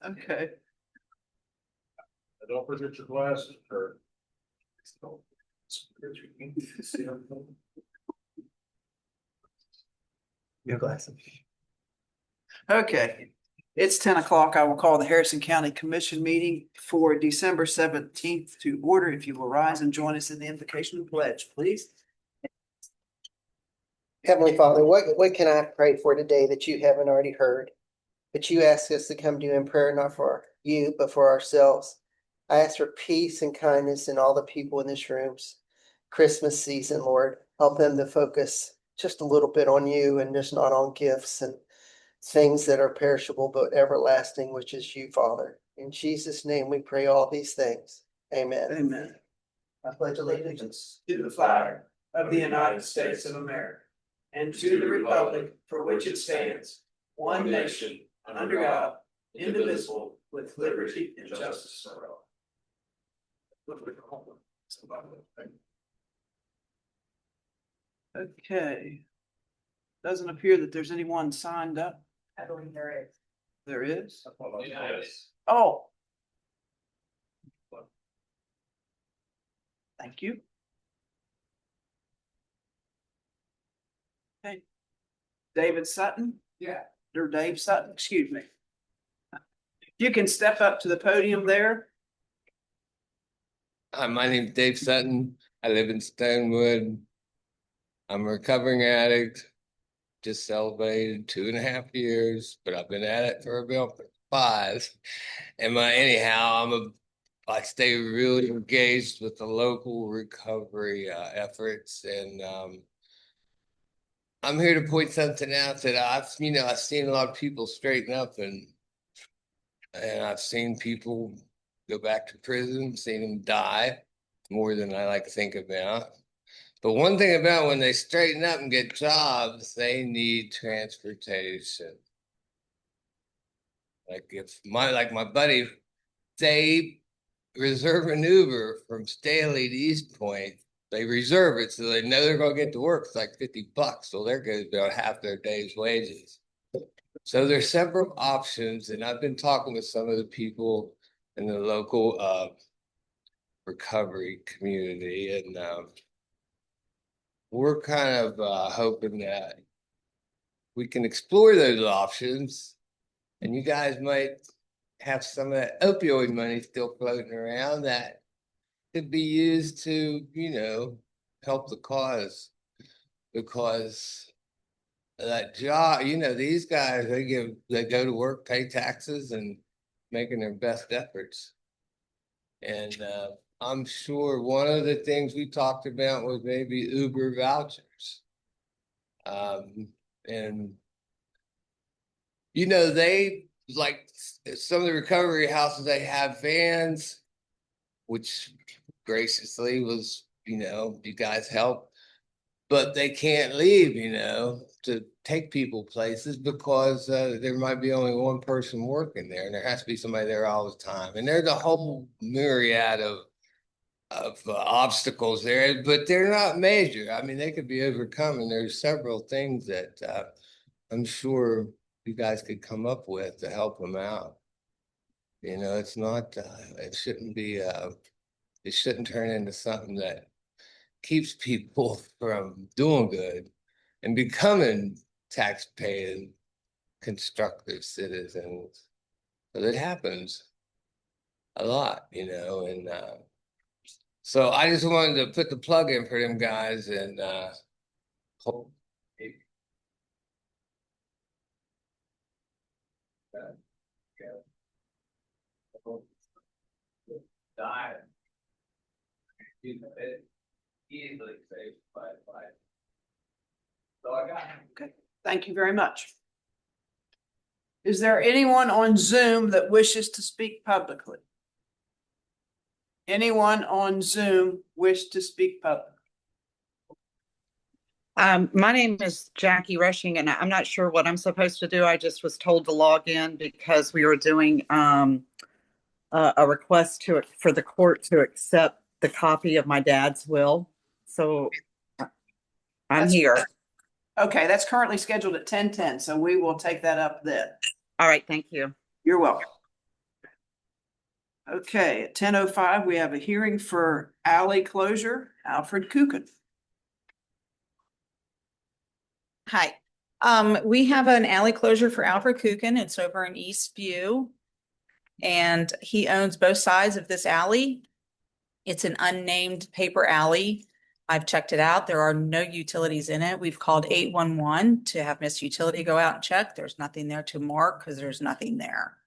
Okay. Don't forget your glasses or. Your glasses. Okay, it's 10 o'clock. I will call the Harrison County Commission meeting for December 17th to order. If you will rise and join us in the invocation and pledge, please. Heavenly Father, what can I pray for today that you haven't already heard? But you ask us to come to you in prayer, not for you, but for ourselves. I ask for peace and kindness in all the people in this room's Christmas season, Lord. Help them to focus just a little bit on you and just not on gifts and things that are perishable but everlasting, which is you, Father. In Jesus' name we pray all these things. Amen. Amen. I pledge allegiance To the flag of the United States of America and to the republic for which it stands, one nation, under God, indivisible, with liberty and justice for all. Okay. Doesn't appear that there's anyone signed up. I believe there is. There is? Yes. Oh. Thank you. Okay. David Sutton? Yeah. Or Dave Sutton, excuse me. You can step up to the podium there. Hi, my name's Dave Sutton. I live in Stonewood. I'm a recovering addict. Just celebrated 2.5 years, but I've been at it for about 5. And I stay really engaged with the local recovery efforts, and I'm here to point something out that I've seen a lot of people straighten up, and I've seen people go back to prison, seen them die more than I like to think about. But one thing about when they straighten up and get jobs, they need transportation. Like my buddy, they reserve an Uber from Staley to East Point. They reserve it so they know they're gonna get to work. It's like $50, so they're gonna be about half their day's wages. So there's several options, and I've been talking with some of the people in the local recovery community, and we're kind of hoping that we can explore those options, and you guys might have some of that opioid money still floating around that could be used to, help the cause, because that job, these guys, they go to work, pay taxes, and making their best efforts. And I'm sure one of the things we talked about was maybe Uber vouchers. And they, like some of the recovery houses, they have vans, which graciously was, you guys help, but they can't leave, to take people places because there might be only one person working there, and there has to be somebody there all the time. And there's a whole myriad of obstacles there, but they're not major. I mean, they could be overcome, and there's several things that I'm sure you guys could come up with to help them out. It's not, it shouldn't turn into something that keeps people from doing good and becoming tax-paying, constructive citizens. But it happens a lot, and so I just wanted to put the plug in for them guys, and hope. Die. Easily saved by life. So I got. Okay, thank you very much. Is there anyone on Zoom that wishes to speak publicly? Anyone on Zoom wish to speak publicly? My name is Jackie Rushing, and I'm not sure what I'm supposed to do. I just was told to log in because we were doing a request for the court to accept the copy of my dad's will. So I'm here. Okay, that's currently scheduled at 10:10, so we will take that up then. All right, thank you. You're welcome. Okay, at 10:05, we have a hearing for alley closure, Alfred Kuchen. Hi, we have an alley closure for Alfred Kuchen. It's over in East View. And he owns both sides of this alley. It's an unnamed paper alley. I've checked it out. There are no utilities in it. We've called 811 to have Miss Utility go out and check. There's nothing there to mark because there's nothing there.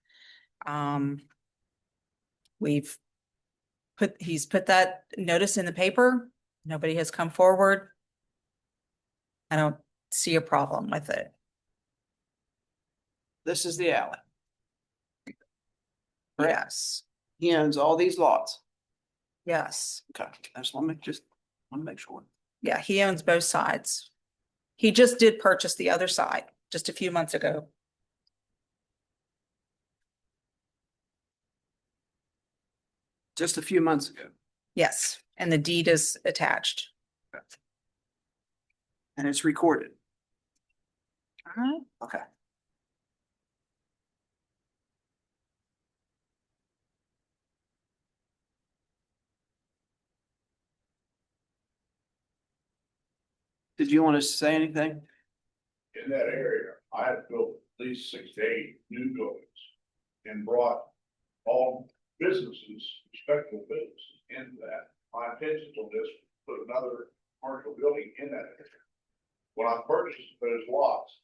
He's put that notice in the paper. Nobody has come forward. I don't see a problem with it. This is the alley. Yes, He owns all these lots. yes. Okay, I just want to make sure. Yeah, he owns both sides. He just did purchase the other side just a few months ago. Just a few months ago, Yes, and the deed is attached. and it's recorded. Uh-huh. Okay. Did you want to say anything? In that area, I have built at least 6 to 8 new buildings and brought all businesses, respectable businesses into that. My intention on this, put another commercial building in that area. When I purchased those lots,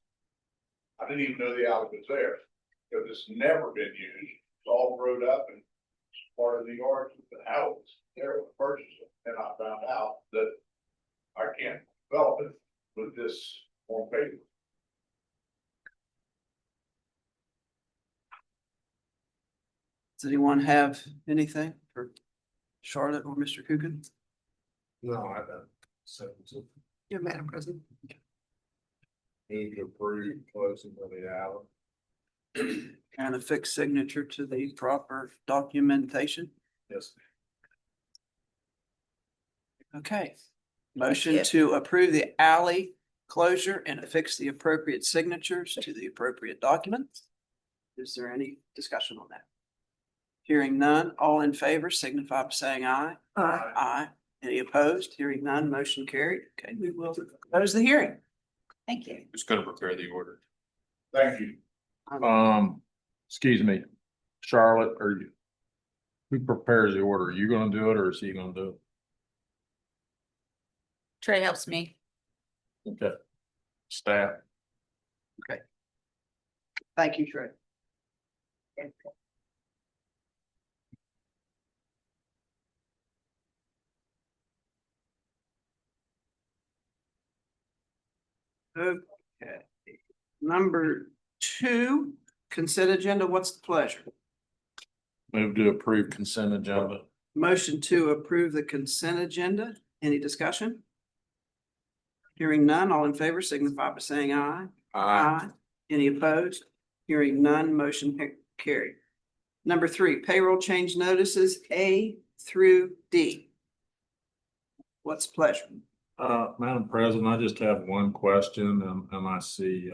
I didn't even know the alley was there, because it's never been used. It's all grown up and it's part of the yard of the house. There was purchased it, and I found out that I can't develop it with this on paper. Does anyone have anything for Charlotte or Mr. Coogan? No, I don't. So, Yeah, Madam President. need to approve closing of the alley. And a fixed signature to the proper documentation. Yes. Okay. Motion you. to approve the alley closure and affix the appropriate signatures to the appropriate documents. Is there any discussion on that? Hearing none, all in favor signify by saying aye. Aye. Aye. Any opposed? Hearing none, motion carried. Okay, we will close the hearing. Thank you. Who's gonna prepare the order? Thank you. Excuse me, Charlotte, are you? Who prepares the order? Are you gonna do it or is he gonna do Trey helps me. it? Okay. Staff, Thank you, Trey. Okay. Number 2, consent agenda. What's the pleasure? move to approve consent agenda. Motion to approve the consent agenda. Any discussion? Hearing none, all in favor signify by saying aye. Any opposed? Hearing none, motion carried. Number 3, payroll change notices A through D. What's pleasure? Madam President, I just have one question and I see,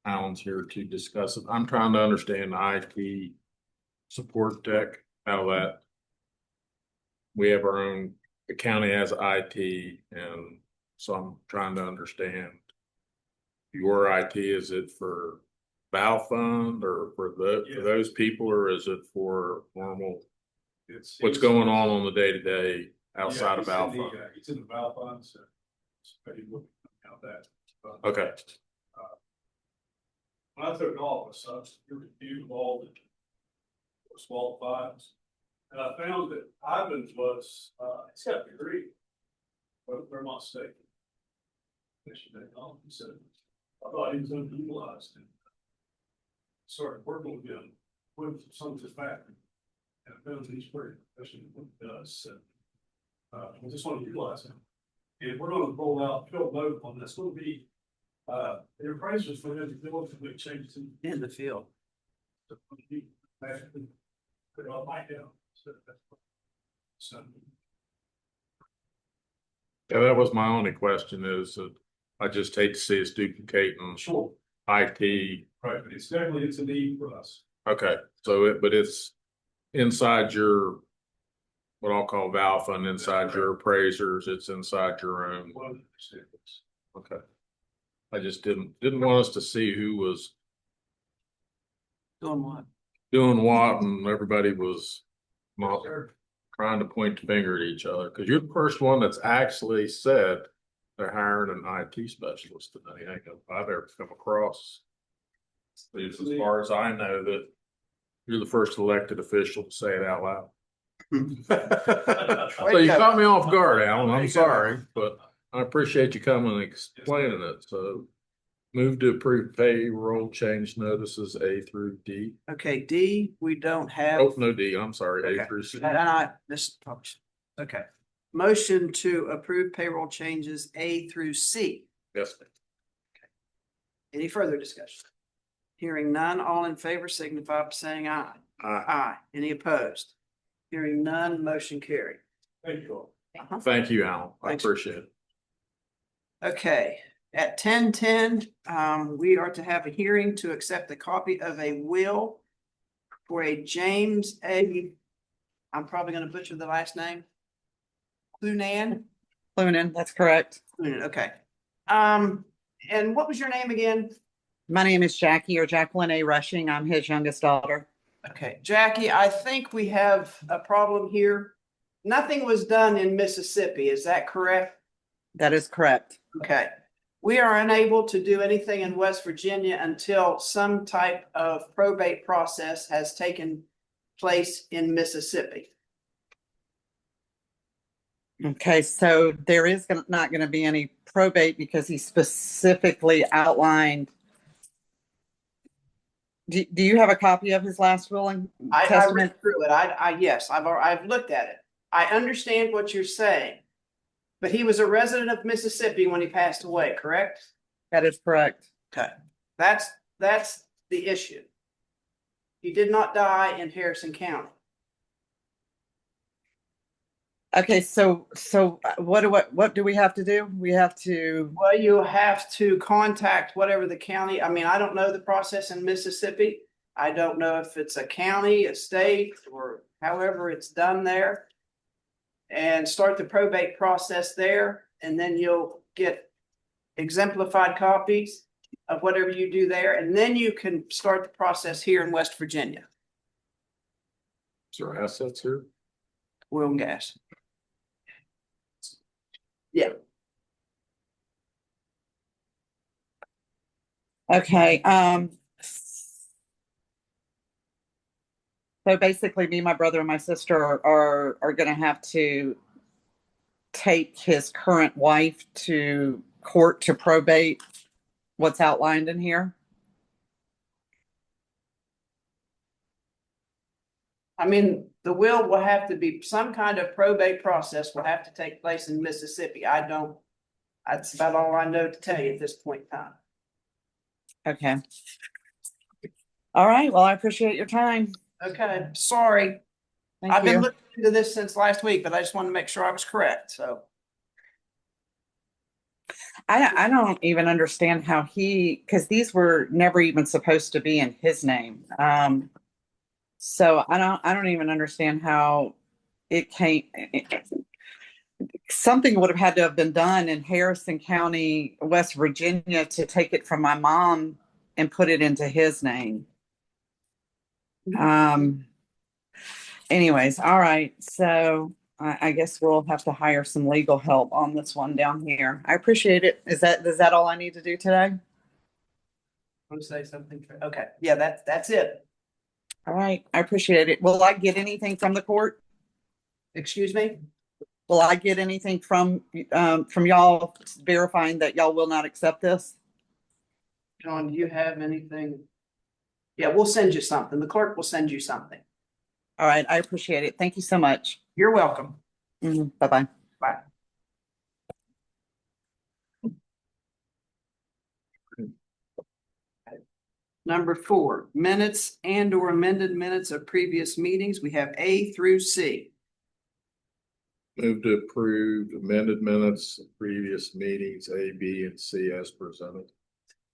Alan's here to discuss it. I'm trying to understand IT support tech, how that. We have our own, the county has IT, and so I'm trying to understand. Your IT, is it for Val Fund or for for those people, or is it for normal? What's going on the day to day outside of Val Fund? It's in the Val Fund, so. Maybe looking at that. Okay, When I took office, I was reviewed all the small files. And I found that Ivan was, he's got a degree, but if I'm not mistaken. He said, I thought he was underutilized. And started working with him, with some of his background. And I found that he's pretty efficient in what he does, so. I just want to utilize him. And we're gonna roll out field mode on this, will be, the appraisers for him to do make changes In the field. Put it all back down. So. Yeah, that was my only question is that I just hate to see us duplicating Sure. IT. Right, but it's definitely, it's a need for us. Okay, so but it's inside your, what I'll call Val Fund, inside your appraisers, it's inside your own. Okay. I just didn't want us to see who was Doing what? doing what and everybody was not trying to point the finger at each other, because you're the first one that's actually said they're hiring an IT specialist today. I've ever come across. At least as far as I know, that you're the first elected official to say it out loud. So you caught me off guard, Alan. I'm sorry, but I appreciate you coming and explaining it. So move to approve payroll change notices A through D. Okay, D, we don't have. Oh, no D, I'm sorry, A Okay. through C. And I, this, okay. Motion to approve payroll changes A through C. Yes, ma'am. Any further discussion? Hearing none, all in favor signify by saying aye. Aye. Any opposed? Hearing none, motion carried. Thank you all. Thank you, Alan. I Thanks. appreciate it. Okay, at 10:10, we are to have a hearing to accept a copy of a will for a James A. I'm probably gonna butcher the last name. Clunan? Clunan, that's correct. Clunan, okay. And what was your name again? My name is Jackie or Jacqueline A. Rushing. I'm his youngest daughter. Okay, Jackie, I think we have a problem here. Nothing was done in Mississippi, is that correct? That is correct. Okay. We are unable to do anything in West Virginia until some type of probate process has taken place in Mississippi. Okay, so there is not going to be any probate because he specifically outlined. Do you have a copy of his last will and I testament? read through it. Yes, I've looked at it. I understand what you're saying. But he was a resident of Mississippi when he passed away, correct? That is correct. Okay. That's the issue. He did not die in Harrison County. Okay, so what do we have to do? We have to, Well, you have to contact whatever the county, I mean, I don't know the process in Mississippi. I don't know if it's a county, a state, or however it's done there. And start the probate process there, and then you'll get exemplified copies of whatever you do there, and then you can start the process here in West Virginia, Is there assets here? oil and gas. Yeah. okay, so basically me, my brother and my sister are gonna have to take his current wife to court to probate what's outlined in here. I mean, the will have to be, some kind of probate process will have to take place in Mississippi. That's about all I know to tell you at this point in time. Okay. All right, well, I appreciate your time. Okay, sorry. Thank I've been you. looking into this since last week, but I just wanted to make sure I was correct, so. I don't even understand how because these were never even supposed to be in his name. So I don't even understand how it came. Something would have had to have been done in Harrison County, West Virginia, to take it from my mom and put it into his name. Anyways, all right. So I guess we'll have to hire some legal help on this one down here. I appreciate it. Is that all I need to do today? Want to say something? Okay, yeah, that's it. All right. I appreciate it. Will I get anything from the court? Excuse me? Will I get anything from y'all verifying that y'all will not accept this? John, do you have anything? Yeah, we'll send you something. The clerk will send you something. All right. I appreciate it. Thank you so much. You're welcome. Bye-bye. Bye. Number 4, minutes and or amended minutes of previous meetings. We have A through C. Move to approve amended minutes of previous meetings, A, B, and C as presented.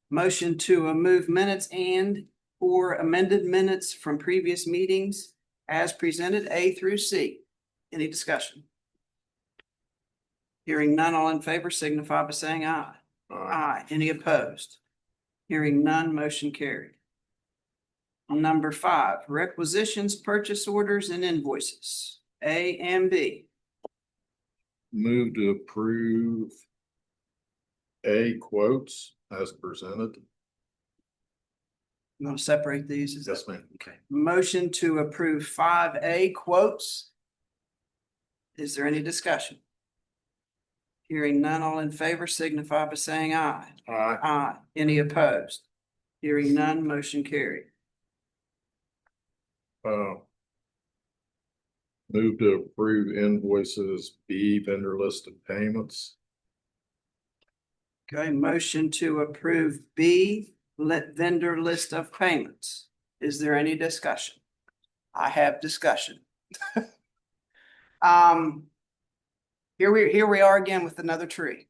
Motion to move minutes and or amended minutes from previous meetings as presented, A through C. Any discussion? Hearing none, all in favor signify by saying aye. Aye. Any opposed? Hearing none, motion carried. Number 5, requisitions, purchase orders, and invoices, A and B. Move to approve A quotes as presented. You want to separate these? Is that- Yes, ma'am. Okay. Motion to approve 5A quotes. Is there any discussion? Hearing none, all in favor signify by saying aye. Aye. Aye. Any opposed? Hearing none, motion carried. Move to approve invoices, B, vendor list of payments. Okay, motion to approve B, vendor list of payments. Is there any discussion? I have discussion. Here we are again with another tree.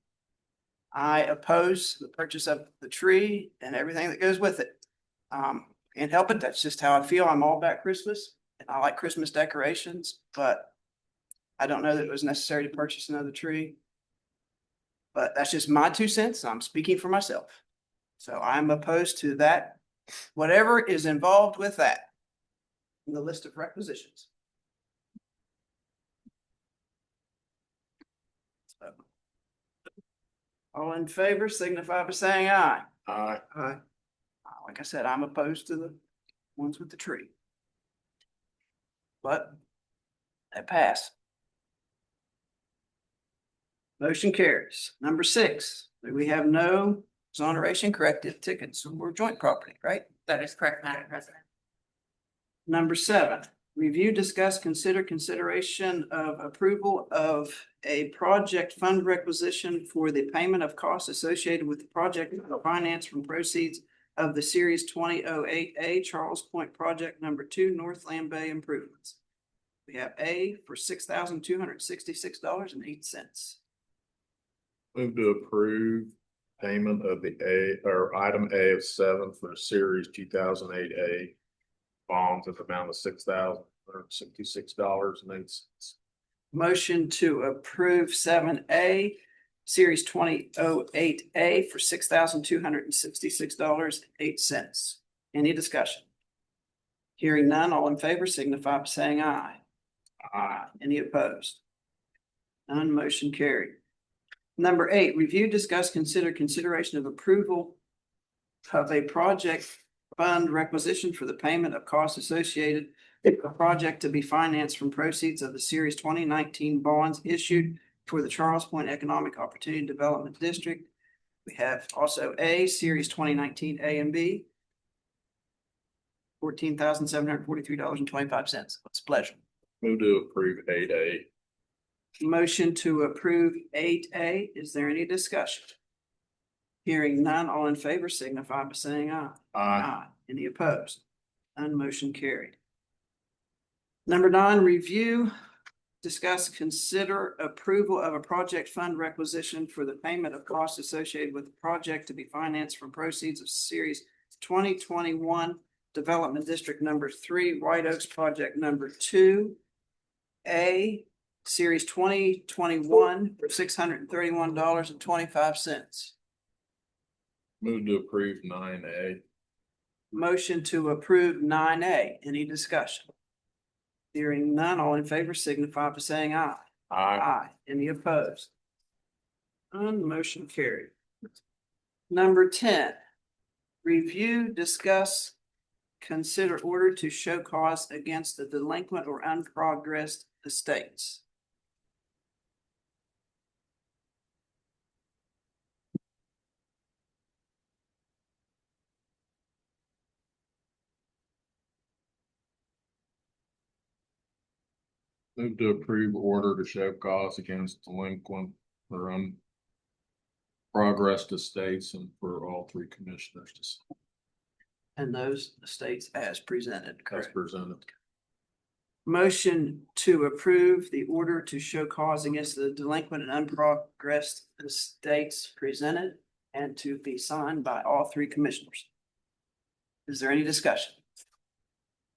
I oppose the purchase of the tree and everything that goes with it. Can't help it. That's just how I feel. I'm all about Christmas and I like Christmas decorations, but I don't know that it was necessary to purchase another tree. But that's just my 2 cents. I'm speaking for myself. So I'm opposed to that, whatever is involved with that in the list of requisitions. So, all in favor signify by saying aye. Aye. Aye. Like I said, I'm opposed to the ones with the tree. But they pass. Motion carries. Number 6, we have no exoneration corrective tickets or joint property, right? That is correct, Madam President. Number 7, review, discuss, consider consideration of approval of a project fund requisition for the payment of costs associated with the project finance from proceeds of the Series 2008A Charles Point Project Number 2 Northland Bay improvements. We have A for $6,266.08. Move to approve payment of the A or item A of 7 for series 2008A bonds at the amount of $6,166.08. Motion to approve 7A, Series 2008A for $6,266.08. Any discussion? Hearing none, all in favor signify by saying aye. Aye. Any opposed? None, motion carried. Number 8, review, discuss, consider consideration of approval of a project fund requisition for the payment of costs associated with a project to be financed from proceeds of the Series 2019 bonds issued for the Charles Point Economic Opportunity Development District. We have also A, Series 2019 A and B, $14,743.25. What's pleasure? Move to approve 8A. Motion to approve 8A. Is there any discussion? Hearing none, all in favor signify by saying aye. Aye. Any opposed? None, motion carried. Number 9, review, discuss, consider approval of a project fund requisition for the payment of costs associated with the project to be financed from proceeds of Series 2021 Development District Number 3, White Oaks Project Number 2, A, Series 2021 for $631.25. Move to approve 9A. Motion to approve 9A. Any discussion? Hearing none, all in favor signify by saying aye. Aye. Any opposed? None, motion carried. Number 10, review, discuss, consider order to show cause against the delinquent or unprogressed estates. Move to approve order to show cause against delinquent or unprogressed estates and for all 3 commissioners to sign And those estates as presented, as correct? presented. Motion to approve the order to show cause against the delinquent and unprogressed estates presented and to be signed by all three commissioners. Is there any discussion?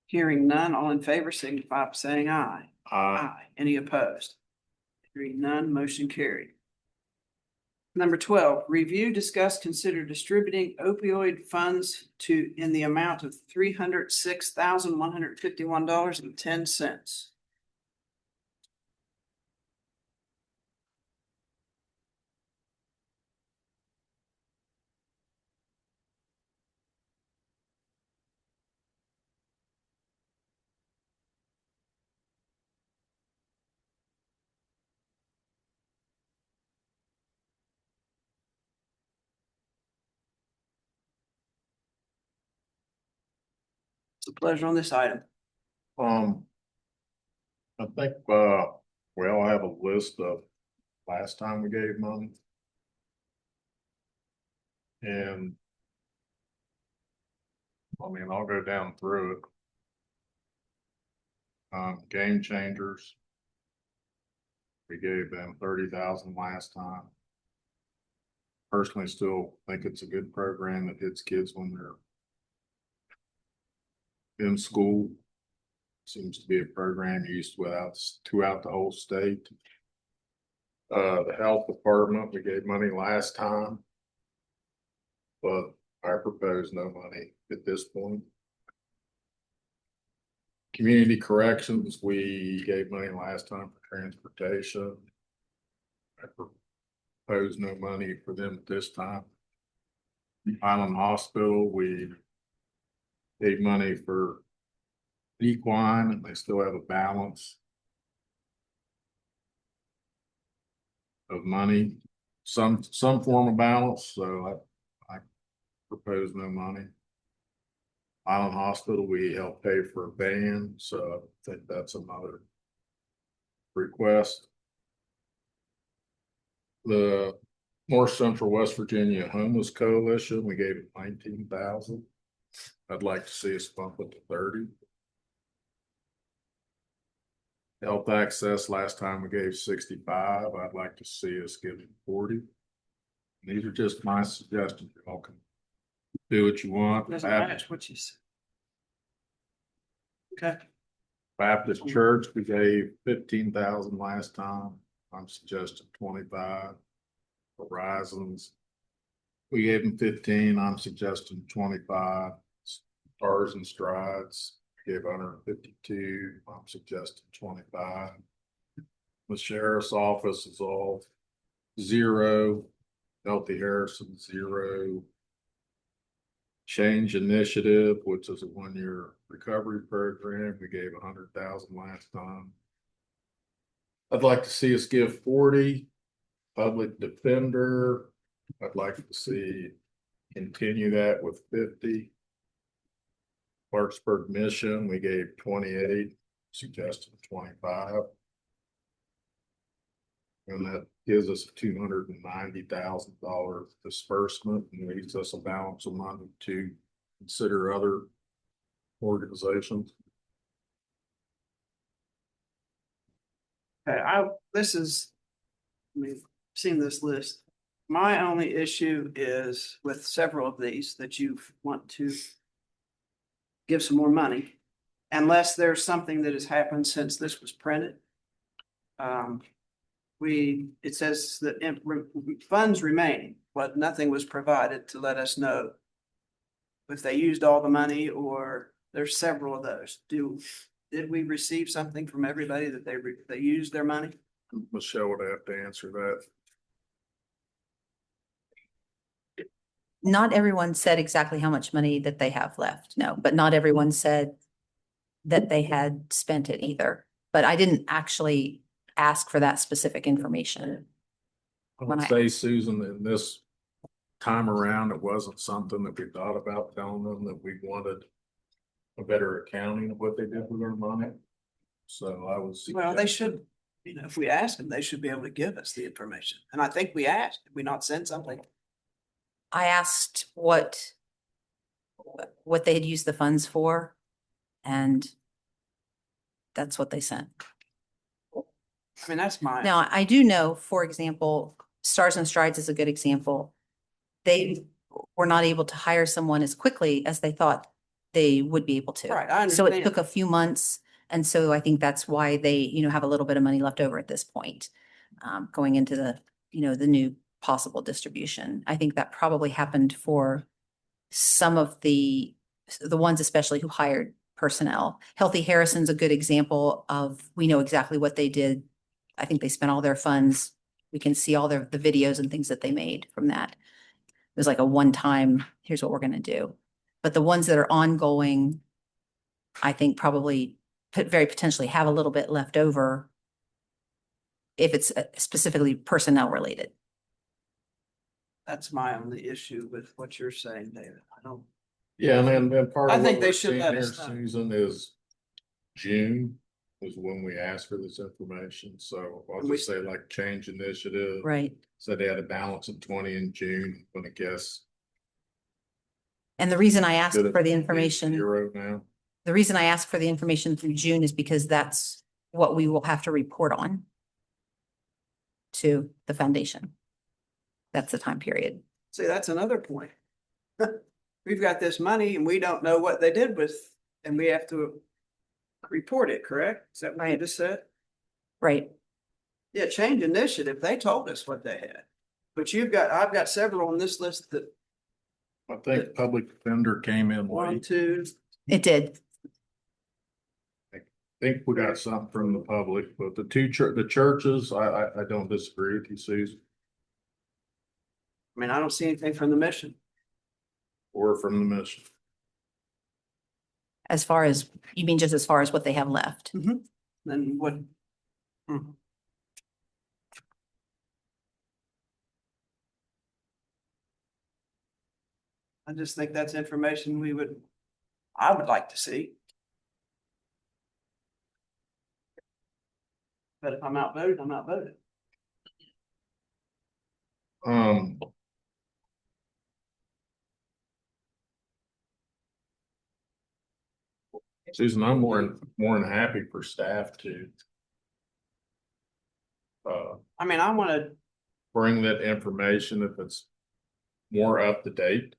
Hearing none, all in favor signify by saying aye. Aye. Any opposed? Hearing none, motion carried. Number 12, review, discuss, consider distributing opioid funds in the amount of $306,151.10. It's a pleasure on this item. I think, we all have a list of last time we gave money. And I mean, I'll go down through it. Game Changers. We gave them 30,000 last time. Personally, still think it's a good program that hits kids when they're in school. Seems to be a program used throughout the whole state. The health department, we gave money last time. But I propose no money at this point. Community corrections, we gave money last time for transportation. I propose no money for them at this time. Island Hospital, we gave money for equine and they still have a balance of money, some form of balance, so I propose no money. Island Hospital, we help pay for a van, so I think that's another request. The North Central West Virginia Homeless Coalition, we gave it 19,000. I'd like to see us bump it to 30. Health Access, last time we gave 65. I'd like to see us give it 40. These are just my suggestions. Y'all can do what you want. Doesn't match what you said. Okay. Baptist Church, we gave 15,000 last time. I'm suggesting 25. Horizons, we gave them 15. I'm suggesting 25. Stars and Strides, we gave 152. I'm suggesting 25. The sheriff's office is all 0. Healthy Harrison, 0. Change Initiative, which is a 1-year recovery program, we gave 100,000 last time. I'd like to see us give 40. Public Defender, I'd like to see continue that with 50. Clarksburg Mission, we gave 28, suggested 25. And that gives us a $290,000 disbursement and leaves us a balance of money to consider other organizations. Okay, seen this list. My only issue is with several of these that you want to give some more money, unless there's something that has happened since this was printed. It says that funds remaining, but nothing was provided to let us know if they used all the money, or there's several of those. Did we receive something from everybody that they used their money? Michelle would have to answer that. Not everyone said exactly how much money that they have left, no, but not everyone said that they had spent it either. But I didn't actually ask for that specific information. I would say, Susan, in this time around, it wasn't something that we thought about telling them that we wanted a better accounting of what they did with their money. So I was. Well, they should, if we ask them, they should be able to give us the information. And I think we asked, did we not send something? I asked what they had used the funds for, and that's what they sent. I mean, that's my. Now, I do know, for example, Stars and Strides is a good example. They were not able to hire someone as quickly as they thought they would be able to. Right, I So it understand. took a few months. And so I think that's why they, have a little bit of money left over at this point, going into the, the new possible distribution. I think that probably happened for some of the ones especially who hired personnel. Healthy Harrison's a good example of, we know exactly what they did. I think they spent all their funds. We can see all the videos and things that they made from that. It was like a one-time, here's what we're going to do. But the ones that are ongoing, I think probably very potentially have a little bit left over if it's specifically personnel related. That's my only issue with what you're saying, David. I don't. Yeah, and then part I of think what they we're should seeing let here, us know. Susan, is June was when we asked for this information. So I'll We- just say like change initiative. Right. So they had a balance of 20 in June, I'm gonna guess. And the reason I asked Did it for the be information, Zero now. the reason I asked for the information through June is because that's what we will have to report on to the foundation. That's the time period. See, that's another point. We've got this money and we don't know what they did with, and we have to report it, correct? Is that what you Right. just said? Right. Yeah, change initiative, they told us what they had. But I've got several on this list that, I think public defender came in one, late. two, It did. I think we got something from the public, but the the churches, I don't disagree with you, Susan, I mean, I don't see anything from the mission. or from the mission. As far as, you mean just as far as what they have left? Then what? I just think that's information I would like to see. But if I'm outvoted, I'm outvoted. Susan, I'm more than happy for staff to I mean, I wanna, bring that information if it's more up to date.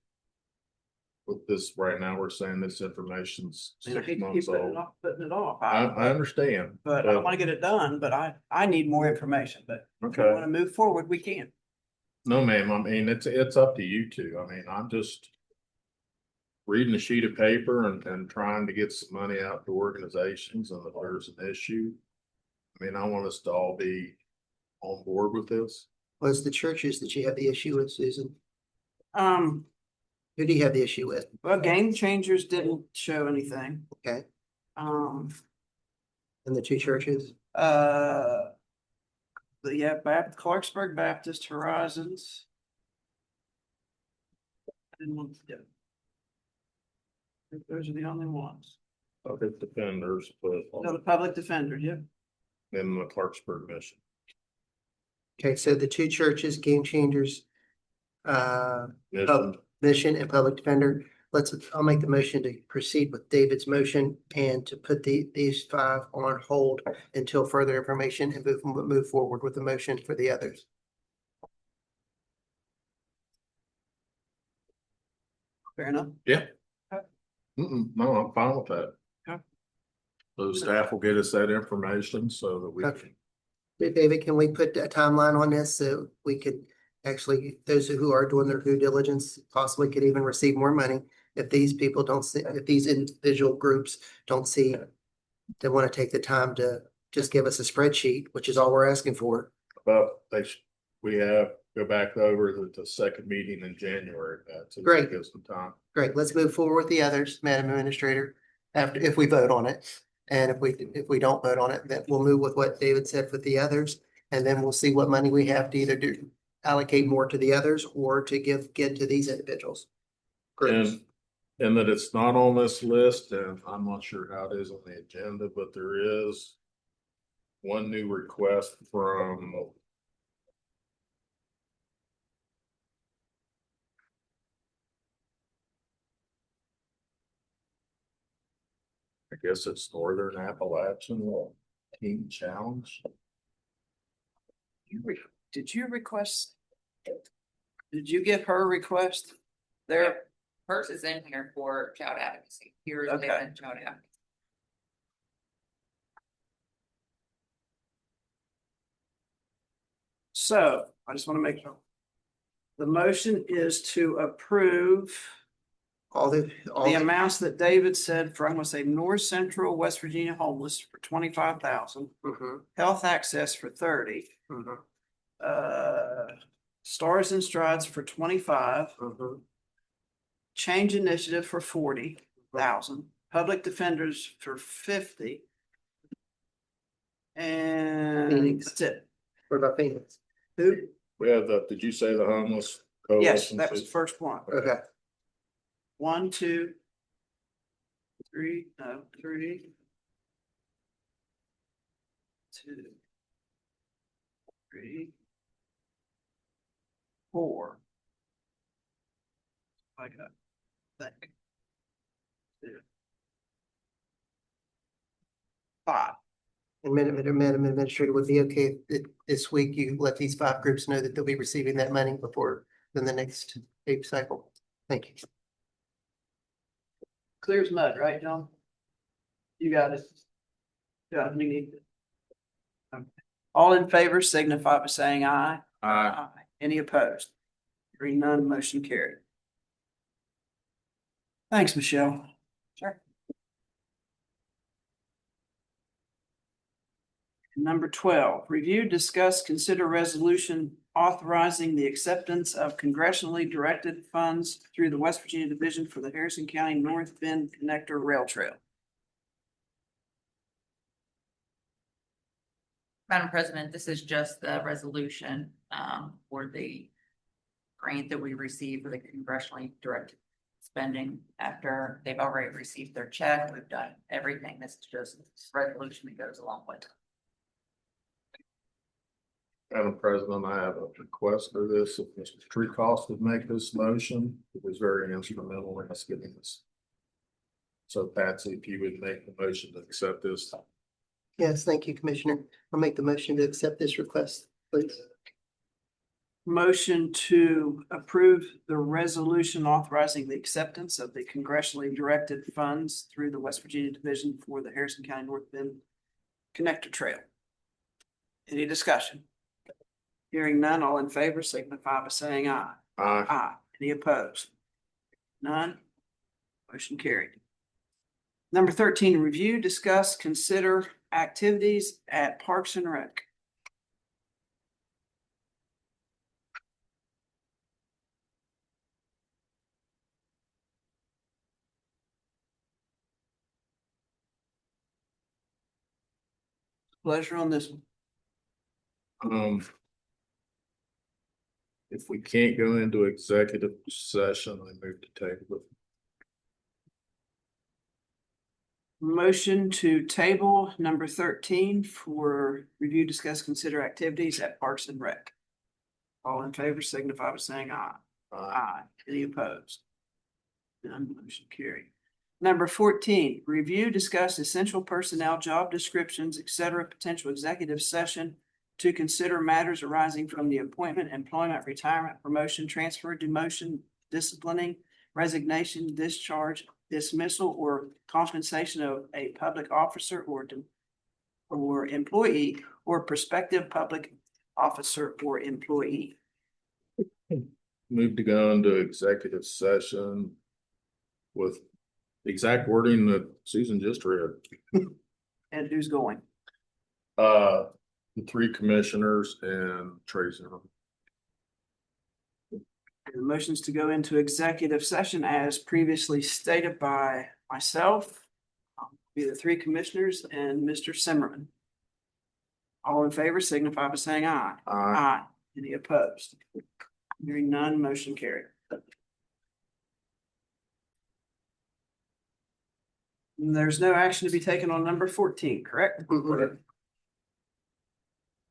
With this, right now, we're saying this information's I mean, I 6 hate to keep months putting it old. off, putting it off. I understand. But I wanna get it done, but I need more information, but if we Okay, wanna move forward, we can. no, ma'am, I mean, it's up to you two. I mean, I'm just reading a sheet of paper and trying to get some money out to organizations, and if there's an issue, I mean, I want us to all be on board with this. Was the churches that you have the issue with, Susan? Who do you have the issue with? Well, Game Changers didn't show anything. Okay, Um, and the two churches? but yeah, Clarksburg Baptist Horizons. I didn't want to do. I think those are the only ones. Public defenders, but No, the public defender, yeah. then the Clarksburg mission. Okay, so the two churches, Game Changers, Mission. Mission and Public Defender. I'll make the motion to proceed with David's motion and to put these 5 on hold until further information and move forward with the motion for the others. Fair enough. Yeah. No, I'm fine with that. Okay. So staff will get us that information so that we Okay. can. David, can we put a timeline on this so we could actually, those who are doing their due diligence possibly could even receive more money if these people don't see, if these individual groups don't see, they want to take the time to just give us a spreadsheet, which is all we're asking for. But we have, go back over the second meeting in January. To Great. give some time. Great, let's move forward with the others, Madam Administrator, if we vote on it. And if we don't vote on it, then we'll move with what David said with the others. And then we'll see what money we have to either allocate more to the others or to get to these individuals. Groups. And that it's not on this list, and I'm not sure how it is on the agenda, but there is one new request from I guess it's Northern Appalachian Team Challenge. Did you request? Did you give her a request there? Hers is in here for child advocacy. Yours is Okay. in child advocacy. So I just want to make sure. The motion is to approve All the the, amounts that David said for, I'm gonna say North Central West Virginia homeless for 25,000, Mhm, Health Access for 30, mhm, Stars and Strides for 25, mhm. Change Initiative for 40,000, Public Defenders for 50. And Phoenix. that's it. What about Phoenix? Who? We have did you say the homeless? Yes, coalition that was too? the first one. Okay. 1, 2, 3, no, 3. 2, 3, 4. I got that. 2, 5. And Madam Administrator, would be okay if this week you let these 5 groups know that they'll be receiving that money before then the next pay cycle? Thank you. Clear as mud, right, John? You got it. Yeah, you need it. Okay. All in favor signify by saying aye. Aye. Any opposed? Hearing none, motion carried. Thanks, Michelle. Sure. Number 12, review, discuss, consider resolution authorizing the acceptance of congressionally directed funds through the West Virginia Division for the Harrison County North Bend Connector Rail Trail. Madam President, this is just the resolution for the grant that we received for the congressionally directed spending after they've already received their check. We've done everything. This is just this resolution that goes along with it. Madam President, I have a request for this. If Mr. Treecost would make this motion, it was very instrumental in us getting this. So Patsy, if you would make the motion to accept this. Yes, thank you, Commissioner. I'll make the motion to accept this request, please. Motion to approve the resolution authorizing the acceptance of the congressionally directed funds through the West Virginia Division for the Harrison County North Bend Connector Trail. Any discussion? Hearing none, all in favor signify by saying aye. Aye. Aye. Any opposed? None. Motion carried. Number 13, review, discuss, consider activities at Parks and Rec. Pleasure on this one. If we can't go into executive session, I move to table it. Motion to table number 13 for review, discuss, consider activities at Parks and Rec. All in favor signify by saying aye. Aye. Any opposed? None, motion carried. Number 14, review, discuss essential personnel, job descriptions, etc., potential executive session to consider matters arising from the appointment, employment, retirement, promotion, transfer, demotion, disciplining, resignation, discharge, dismissal, or compensation of a public officer or employee or prospective public officer or employee. Move to go into executive session with the exact wording that Susan just read. And who's going? The 3 commissioners and Tracy. The motions to go into executive session as previously stated by myself, be the 3 commissioners and Mr. Simmerman. All in favor signify by saying aye. Aye. Any opposed? Hearing none, motion carried. And there's no action to be taken on number 14, correct?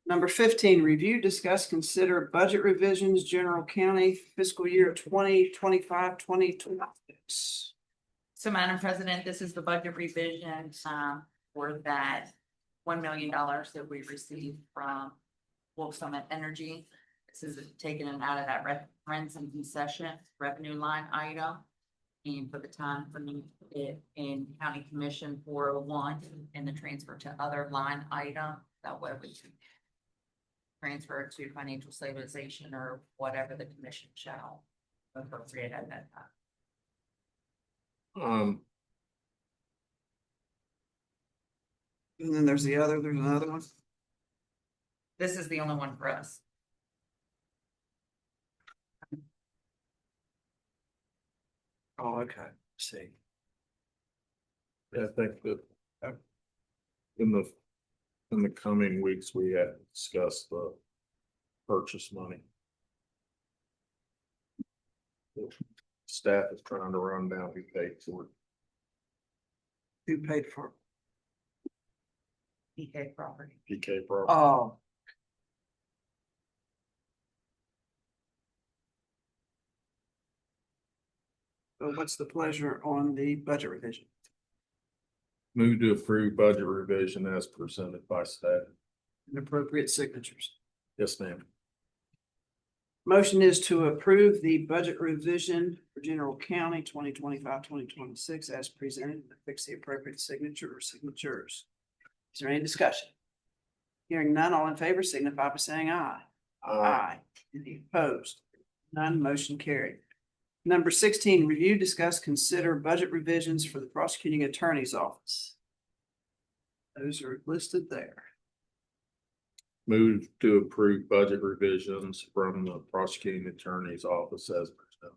Number 15, review, discuss, consider budget revisions, general county fiscal year 2025-2026. So Madam President, this is the budget revision, for that $1 million that we received from Wolf Summit Energy. This is taken out of that rents and concession revenue line item. And for the time for it in County Commission 401 and the transfer to other line item, that way we can transfer to financial stabilization or whatever the commission shall appropriate at that time. And then there's another one. This is the only one for us. Oh, okay, see. I think that in the coming weeks, we had discussed the purchase money. The staff is trying to run down who paid for it. Who paid for it? PK property. PK Pro. Oh. So what's the pleasure on the budget revision? Move to approve budget revision as presented by staff. And appropriate signatures. Yes, ma'am. Motion is to approve the budget revision for General County 2025-2026 as presented and fix the appropriate signature or signatures. Is there any discussion? Hearing none, all in favor signify by saying aye. Aye. Any opposed? None, motion carried. Number 16, review, discuss, consider budget revisions for the prosecuting attorney's office. Those are listed there. Move to approve budget revisions from the prosecuting attorney's office as presented.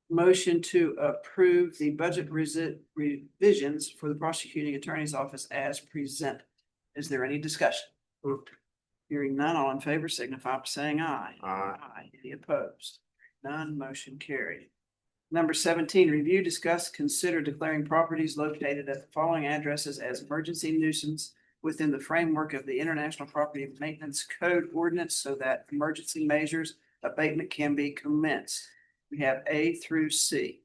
Motion to approve the budget revisions for the prosecuting attorney's office as presented. Is there any discussion? Hearing none, all in favor signify by saying aye. Aye. Any opposed? None, motion carried. Number 17, review, discuss, consider declaring properties located at the following addresses as emergency nuisance within the framework of the International Property Maintenance Code ordinance so that emergency measures abatement can be commenced. We have A through C.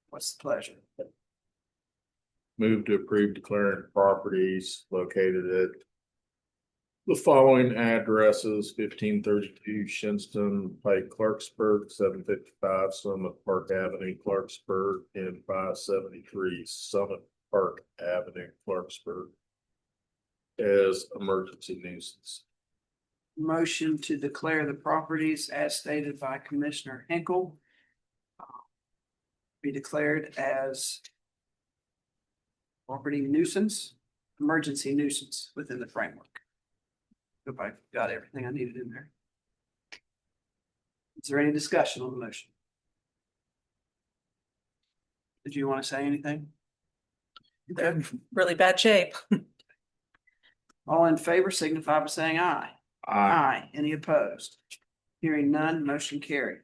What's the pleasure? Move to approve declaring properties located at the following addresses: 1532 Shinston Pike, Clarksburg, 755 Summit Park Avenue, Clarksburg, and 573 Summit Park Avenue, Clarksburg, as emergency nuisance. Motion to declare the properties as stated by Commissioner Hinkle be declared as property nuisance, emergency nuisance within the framework. Hope I got everything I needed in there. Is there any discussion on the motion? Did you want to say anything? They're in really bad shape. All in favor signify by saying aye. Aye. Aye. Any opposed? Hearing none, motion carried.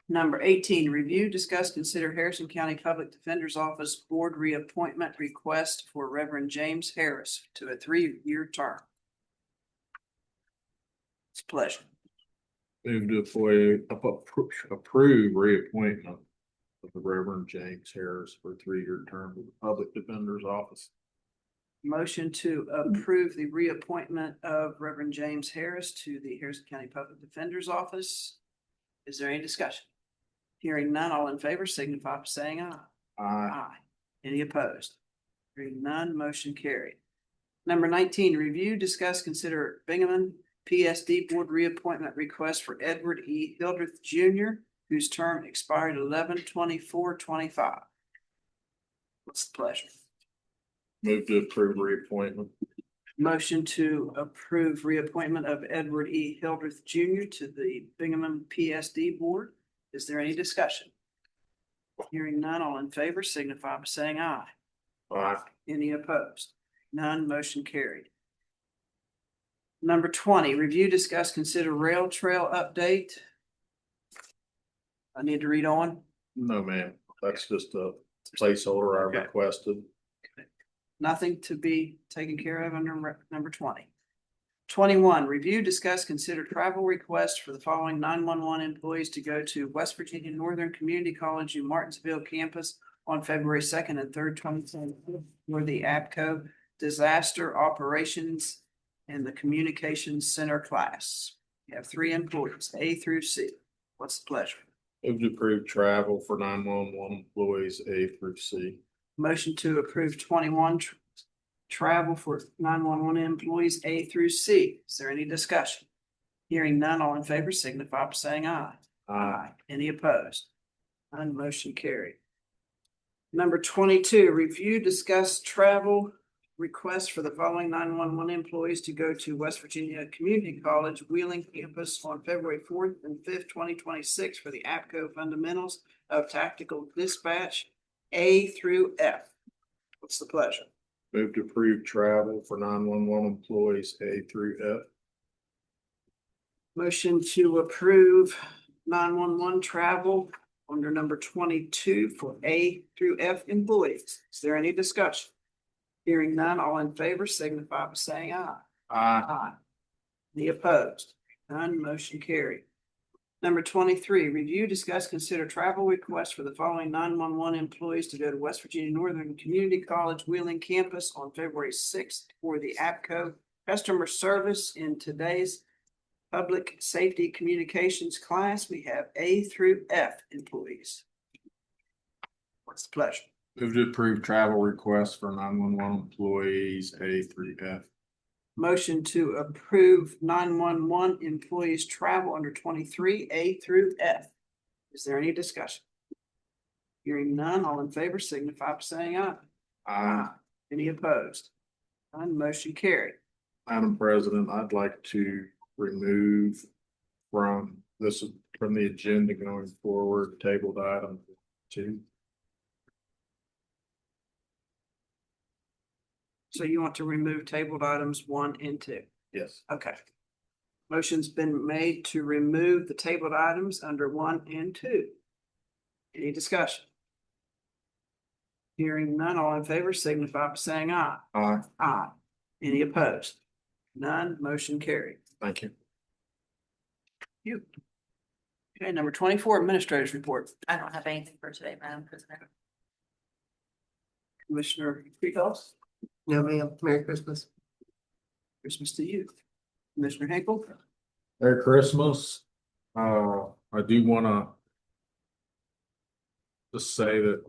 Number 18, review, discuss, consider Harrison County Public Defender's Office Board reappointment request for Reverend James Harris to a 3-year term. It's a pleasure. Move to approve reappointment of the Reverend James Harris for a 3-year term with the Public Defender's Office. Motion to approve the reappointment of Reverend James Harris to the Harrison County Public Defender's Office. Is there any discussion? Hearing none, all in favor signify by saying aye. Aye. Any opposed? Hearing none, motion carried. Number 19, review, discuss, consider Bingaman PSD Board reappointment request for Edward E. Hildreth Jr., whose term expired 11/24/25. What's the pleasure? Move to approve reappointment. Motion to approve reappointment of Edward E. Hildreth Jr. to the Bingaman PSD Board. Is there any discussion? Hearing none, all in favor signify by saying aye. Aye. Any opposed? None, motion carried. Number 20, review, discuss, consider rail trail update. I need to read on. No, ma'am. That's just a placeholder I Okay. requested. Nothing to be taken care of under number 20. 21, review, discuss, consider travel requests for the following 911 employees to go to West Virginia Northern Community College in Martinsville campus on February 2nd and 3rd, 2024 for the APCO Disaster Operations and the Communications Center class. We have 3 employees, A through C. What's the pleasure? Move to approve travel for 911 employees A through C. Motion to approve 21 travel for 911 employees A through C. Is there any discussion? Hearing none, all in favor signify by saying aye. Any opposed? None motion carried. Number 22, review, discuss travel requests for the following 911 employees to go to West Virginia Community College Wheeling campus on February 4th and 5th, 2026 for the APCO Fundamentals of Tactical Dispatch A through F. What's the pleasure? Move to approve travel for 911 employees A through F. Motion to approve 911 travel under number 22 for A through F employees. Is there any discussion? Hearing none, all in favor signify by saying aye. Aye. Any opposed? None motion carried. Number 23, review, discuss, consider travel requests for the following 911 employees to go to West Virginia Northern Community College Wheeling campus on February 6th for the APCO Customer Service in today's Public Safety Communications class. We have A through F employees. What's the pleasure? Move to approve travel requests for 911 employees A through F. Motion to approve 911 employees travel under 23 A through F. Is there any discussion? Hearing none, all in favor signify by saying aye. Any opposed? None motion carried. Madam President, I'd like to remove from the agenda going forward, tabled item 2. So you want to remove tabled items 1 and 2? Yes. Okay. Motion's been made to remove the tabled items under 1 and 2. Any discussion? Hearing none, all in favor signify by saying aye. Aye. Aye. Any opposed? None, motion carried. Thank you. You. Okay, number 24, administrators report. I don't have anything for today, Madam President. Commissioner Creekhouse, No, ma'am. Merry Christmas. Christmas to you. Commissioner Hinkle. Merry Christmas. I do wanna just say that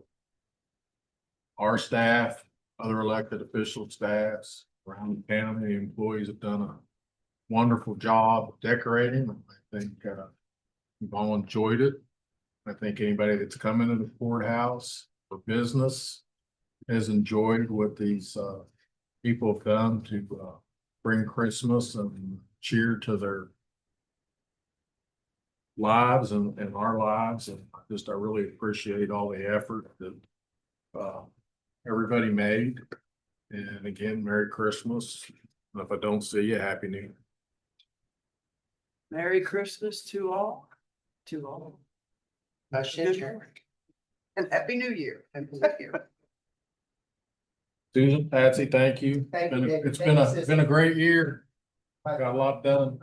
our staff, other elected official staffs around the county, employees have done a wonderful job decorating. I think we've all enjoyed it. I think anybody that's come into the courthouse for business has enjoyed what these people have done to bring Christmas and cheer to their lives and our lives. And I really appreciate all the effort that everybody made. And again, Merry Christmas. And if I don't see you, Happy New Year. Merry Christmas to all. To all. And Happy New Year. Happy New Year. Susan, Patsy, thank you. Thank you, David. It's been a great year. Got a lot done.